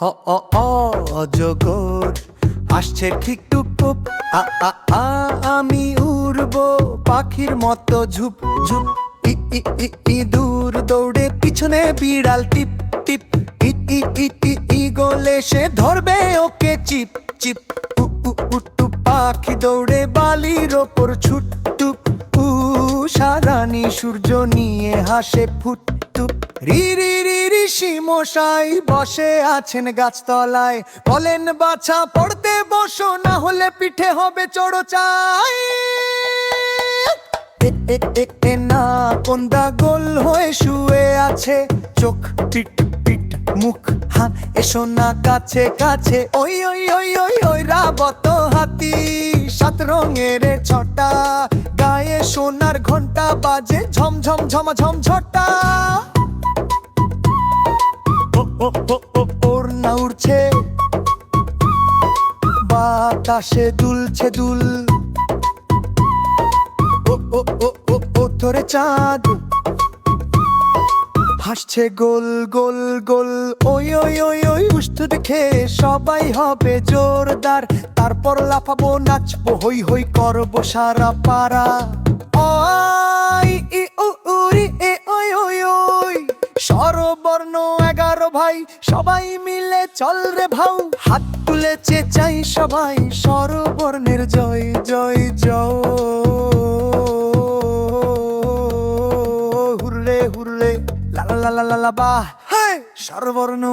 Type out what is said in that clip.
অ অ অ অজগর আসছে ঠিক টুকুপ। আ আ আ আমি উড়বো পাখির মতো ঝুপ ঝুপ। ই ই ই ই দূর দৌড়ে পিছনে বিড়াল টিপ টিপ। ই ই ই ই ই গোলে সে ধরবে ওকে চিপ চিপ। উ উ উট্টু পাখি দৌড়ে বালির ওপর ছুট টুপ। সারানি সূর্য নিয়ে হাসে ফুটটুপ। রি রি রি ঋষি মশাই বসে আছেন গাছতলায়, বলেন বাছা পড়তে বসো না হলে পিঠে হবে চড়ো চাই। এ এ এ এ না কোন্দা গোল হয়ে শুয়ে আছে, চোখ পিট পিট মুখ হাত। এসো না কাছে কাছে, ওই ওই ওই ওই ওই রাবত হাতি। সাত রঙের ছটা গায়ে সোনার ঘন্টা বাজে ঝমঝম ঝমাঝম ঝটা। ও ও ও ও ওর না উড়ছে বাতাসে দুলছে দুল। ও ও ও ও ও ধরে চাঁদ হাসছে গোল গোল গোল। ওই ওই ওই ওই উষ্ঠ দেখে সবাই হবে জোরদার, তারপর লাফাবো নাচবো হই হই করবো সারা পাড়া। ওই ই উ উরি এ ওই ওই ওই স্বরবর্ণ 11 ভাই, সবাই মিলে চল রে ভাউ। হাত তুলে চেঁচাই সবাই স্বরবর্ণের জয় জয় জয়। হুরলে হুরলে লা লা লা লা লা লা বাহ, স্বরবর্ণ।